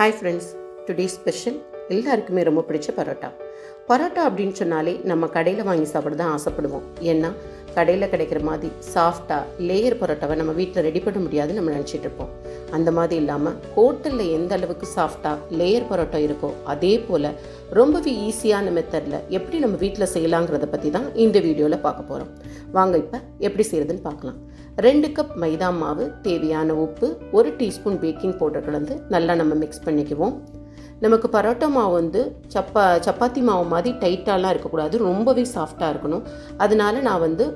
Hi friends, today special எல்லாருக்குமே ரொம்ப பிடிச்ச பரோட்டா. பரோட்டா அப்படின்னு சொன்னாலே நம்ம கடையில் வாங்கி சாப்பிட தான் ஆசைப்படுவோம். ஏன்னா கடையில் கிடைக்கிற மாதிரி சாஃப்டாக லேயர் பரோட்டாவை நம்ம வீட்டில் ரெடி பண்ண முடியாதுன்னு நம்ம நினச்சிட்டு இருப்போம். அந்த மாதிரி இல்லாமல் ஹோட்டலில் எந்த அளவுக்கு சாஃப்டாக லேயர் பரோட்டா இருக்கோ அதே போல் ரொம்பவே ஈஸியான மெத்தடில் எப்படி நம்ம வீட்டில் செய்யலாங்கிறத பற்றி தான் இந்த வீடியோவில் பார்க்க போகிறோம். வாங்க இப்போ எப்படி செய்கிறதுன்னு பார்க்கலாம். 2 கப் மைதா மாவு, தேவையான உப்பு, 1 டீஸ்பூன் பேக்கிங் பவுடர் கலந்து நல்லா நம்ம மிக்ஸ் பண்ணிக்குவோம். நமக்கு பரோட்டா மாவு வந்து சப்பாத்தி மாவு மாதிரி டைட்டாலாம் இருக்கக்கூடாது, ரொம்பவே சாஃப்டாக இருக்கணும். அதனால நான் வந்து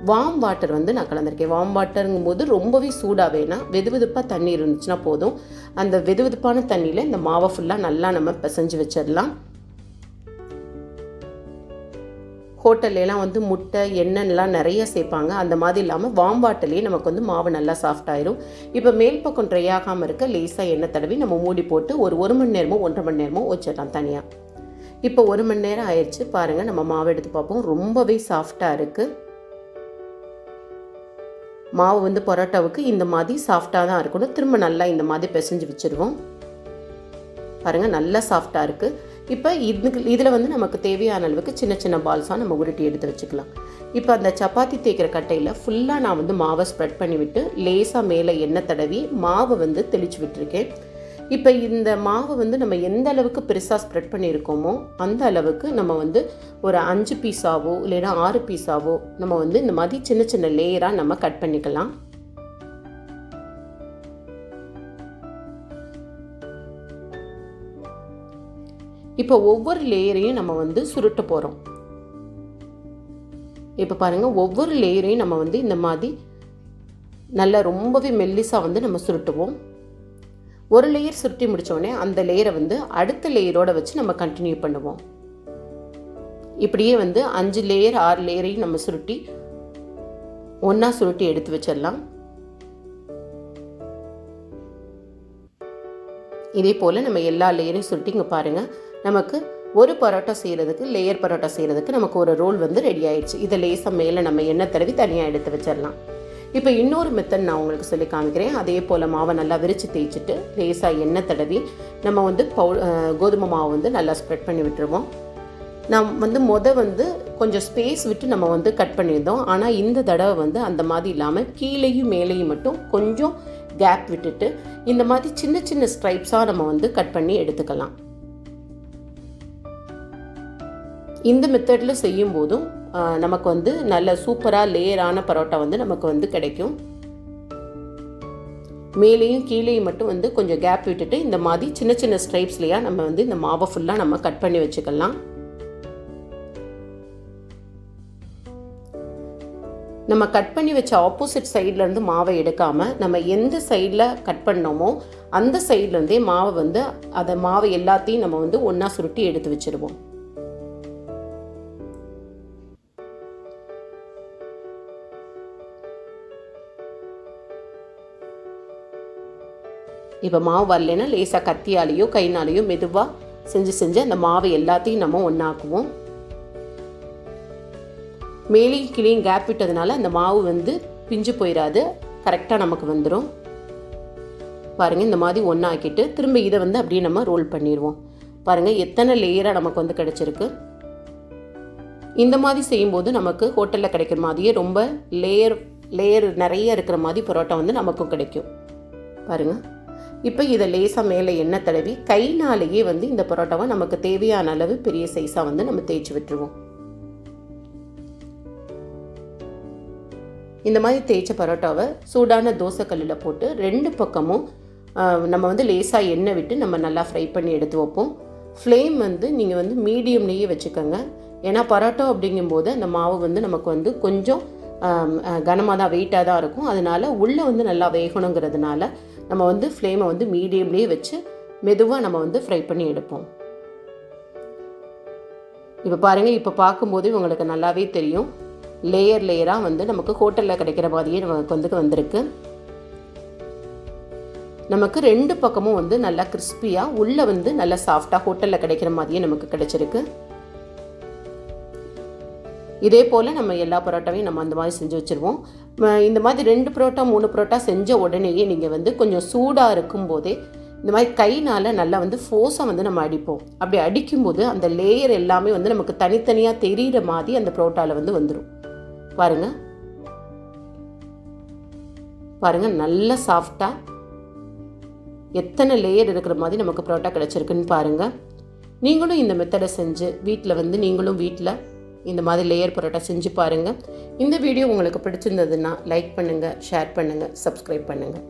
வார்ம் வாட்டர் வந்து நான் கலந்துருக்கேன். வார்ம் வாட்டருங்கும் போது ரொம்பவே சூடாக வேணாம், வெதுவெதுப்பாக தண்ணி இருந்துச்சுன்னா போதும். அந்த வெதுவெதுப்பான தண்ணியில் இந்த மாவை ஃபுல்லாக நல்லா நம்ம பிசைஞ்சு வச்சிடலாம். ஹோட்டல்லாம் வந்து முட்டை எண்ணெய்லாம் நிறைய சேர்ப்பாங்க. அந்த மாதிரி இல்லாமல் வார்ம் வாட்டர்லேயே நமக்கு வந்து மாவு நல்லா சாஃப்டாயிரும். இப்போ மேல் பக்கம் ட்ரை ஆகாமல் இருக்க லேசாக எண்ணெய் தடவி நம்ம மூடி போட்டு ஒரு 1 மணி நேரமோ 1.5 மணி நேரமோ வச்சிடலாம் தனியாக. இப்போ 1 மணி நேரம் ஆயிடுச்சு பாருங்கள். நம்ம மாவு எடுத்து பார்ப்போம். ரொம்பவே சாஃப்டாக இருக்குது மாவு. வந்து பரோட்டாவுக்கு இந்த மாதிரி சாஃப்டாக தான் இருக்கணும். திரும்ப நல்லா இந்த மாதிரி பிசைஞ்சு வச்சுருவோம். பாருங்கள், நல்லா சாஃப்டாக இருக்குது. இப்போ இதில் வந்து நமக்கு தேவையான அளவுக்கு சின்ன சின்ன பால்ஸாக நம்ம உருட்டி எடுத்து வச்சுக்கலாம். இப்போ அந்த சப்பாத்தி தேய்க்கிற கட்டையில் ஃபுல்லாக நான் வந்து மாவை ஸ்ப்ரெட் பண்ணிவிட்டு லேசாக மேலே எண்ணெய் தடவி மாவை வந்து தெளித்து விட்டுருக்கேன். இப்போ இந்த மாவை வந்து நம்ம எந்த அளவுக்கு பெருசாக ஸ்ப்ரெட் பண்ணியிருக்கோமோ அந்த அளவுக்கு நம்ம வந்து ஒரு 5 பீஸாவோ இல்லைன்னா 6 பீஸாவோ நம்ம வந்து இந்த மாதிரி சின்ன சின்ன லேயராக நம்ம கட் பண்ணிக்கலாம். இப்போ ஒவ்வொரு லேயரையும் நம்ம வந்து சுருட்ட போகிறோம். இப்போ பாருங்கள், ஒவ்வொரு லேயரையும் நம்ம வந்து இந்த மாதிரி நல்லா ரொம்பவே மெல்லிசாக வந்து நம்ம சுருட்டுவோம். ஒரு லேயர் சுருட்டி முடித்தோடனே அந்த லேயரை வந்து அடுத்த லேயரோடு வச்சு நம்ம கண்டினியூ பண்ணுவோம். இப்படியே வந்து 5 லேயர் 6 லேயரையும் நம்ம சுருட்டி ஒன்றா சுருட்டி எடுத்து வச்சிடலாம். இதே போல் நம்ம எல்லா லேயரையும் சுருட்டி இங்கே பாருங்கள், நமக்கு ஒரு பரோட்டா செய்கிறதுக்கு லேயர் பரோட்டா செய்கிறதுக்கு நமக்கு ஒரு ரோல் வந்து ரெடி ஆயிடுச்சு. இதை லேசாக மேலே நம்ம எண்ணெய் தடவி தனியாக எடுத்து வச்சிடலாம். இப்போ இன்னொரு மெத்தட் நான் உங்களுக்கு சொல்லி காமிக்கிறேன். அதே போல் மாவை நல்லா விரித்து தேய்ச்சிட்டு லேசாக எண்ணெய் தடவி நம்ம வந்து கோதுமை மாவு வந்து நல்லா ஸ்ப்ரெட் பண்ணி விட்டுருவோம். நம்ம வந்து வந்து கொஞ்சம் ஸ்பேஸ் விட்டு நம்ம வந்து கட் பண்ணியிருந்தோம். ஆனால் இந்த தடவை வந்து அந்த மாதிரி இல்லாமல் கீழேயும் மேலேயும் மட்டும் கொஞ்சம் கேப் விட்டுட்டு இந்த மாதிரி சின்ன சின்ன ஸ்ட்ரைப்ஸாக நம்ம வந்து கட் பண்ணி எடுத்துக்கலாம். இந்த மெத்தடில் செய்யும் போதும் நமக்கு வந்து நல்ல சூப்பராக லேயரான பரோட்டா வந்து நமக்கு வந்து கிடைக்கும். மேலேயும் கீழேயும் மட்டும் வந்து கொஞ்சம் கேப் விட்டுட்டு இந்த மாதிரி சின்ன சின்ன ஸ்ட்ரைப்ஸ்லையா நம்ம வந்து இந்த மாவை ஃபுல்லாக நம்ம கட் பண்ணி வச்சுக்கலாம். நம்ம கட் பண்ணி வச்ச ஆப்போசிட் சைட்லேருந்து மாவை எடுக்காமல் நம்ம எந்த சைடில் கட் பண்ணோமோ அந்த சைட்லேருந்தே மாவை வந்து அதை மாவை எல்லாத்தையும் நம்ம வந்து ஒன்றா சுருட்டி எடுத்து வச்சுருவோம். இப்போ மாவு வரலைன்னா லேசாக கத்தியாலேயோ கைனாலேயோ மெதுவாக செஞ்சு அந்த மாவை எல்லாத்தையும் நம்ம ஒன்றாக்குவோம். மேலேயும் கீழேயும் கேப் விட்டதுனால அந்த மாவு வந்து பிஞ்சு போயிடாது, கரெக்டாக நமக்கு வந்துடும். பாருங்கள், இந்த மாதிரி ஒன்றாக்கிட்டு திரும்ப இதை வந்து அப்படியே நம்ம ரோல் பண்ணிடுவோம். பாருங்கள் எத்தனை லேயராக நமக்கு வந்து கிடச்சிருக்கு. இந்த மாதிரி செய்யும்போது நமக்கு ஹோட்டலில் கிடைக்கிற மாதிரியே ரொம்ப லேயர் நிறைய இருக்கிற மாதிரி பரோட்டா வந்து நமக்கும் கிடைக்கும். பாருங்கள், இப்போ இதை லேசாக மேலே எண்ணெய் தடவி கைனாலேயே வந்து இந்த பரோட்டாவை நமக்கு தேவையான அளவு பெரிய சைஸாக வந்து நம்ம தேய்ச்சி விட்டுருவோம். இந்த மாதிரி தேய்ச்ச பரோட்டாவை சூடான தோசை கல்லில் போட்டு 2 பக்கமும் நம்ம வந்து லேசாக எண்ணெய் விட்டு நம்ம நல்லா ஃப்ரை பண்ணி எடுத்து வைப்போம். ஃப்ளேம் வந்து நீங்கள் வந்து மீடியம்லேயே வச்சுக்கோங்க. ஏன்னா பரோட்டா அப்படிங்கும்போது அந்த மாவு வந்து நமக்கு வந்து கொஞ்சம் கனமாக தான் வெயிட்டாக தான் இருக்கும். அதனால் உள்ளே வந்து நல்லா வேகணுங்கிறதுனால நம்ம வந்து ஃப்ளேமை வந்து மீடியம்லேயே வச்சு மெதுவாக நம்ம வந்து ஃப்ரை பண்ணி எடுப்போம். இப்போ பாருங்கள், இப்போ பார்க்கும்போது உங்களுக்கு நல்லாவே தெரியும் லேயராக வந்து நமக்கு ஹோட்டலில் கிடைக்கிற மாதிரியே நமக்கு வந்திருக்கு. நமக்கு 2 பக்கமும் வந்து நல்லா கிறிஸ்பியாக உள்ளே வந்து நல்லா சாஃப்டாக ஹோட்டலில் கிடைக்கிற மாதிரியே நமக்கு கிடைச்சிருக்கு. இதே போல் நம்ம எல்லா பரோட்டாவையும் நம்ம அந்த மாதிரி செஞ்சு வச்சுருவோம். இந்த மாதிரி 2 பரோட்டா 3 பரோட்டா செஞ்ச உடனேயே நீங்கள் வந்து கொஞ்சம் சூடாக இருக்கும்போதே இந்த மாதிரி கைனால் நல்லா வந்து ஃபோர்ஸாக வந்து நம்ம அடிப்போம். அப்படி அடிக்கும்போது அந்த லேயர் எல்லாமே வந்து நமக்கு தனித்தனியாக தெரிகிற மாதிரி அந்த பரோட்டாவில் வந்து வந்துடும். பாருங்கள் பாருங்கள், நல்லா சாஃப்டாக எத்தனை லேயர் இருக்கிற மாதிரி நமக்கு பரோட்டா கிடச்சிருக்குன்னு பாருங்கள். நீங்களும் இந்த மெத்தடை செஞ்சு நீங்களும் வீட்டில் இந்த மாதிரி லேயர் பரோட்டா செஞ்சு பாருங்கள். இந்த வீடியோ உங்களுக்கு பிடிச்சிருந்ததுன்னா லைக் பண்ணுங்கள், ஷேர் பண்ணுங்கள், சப்ஸ்கிரைப் பண்ணுங்கள்.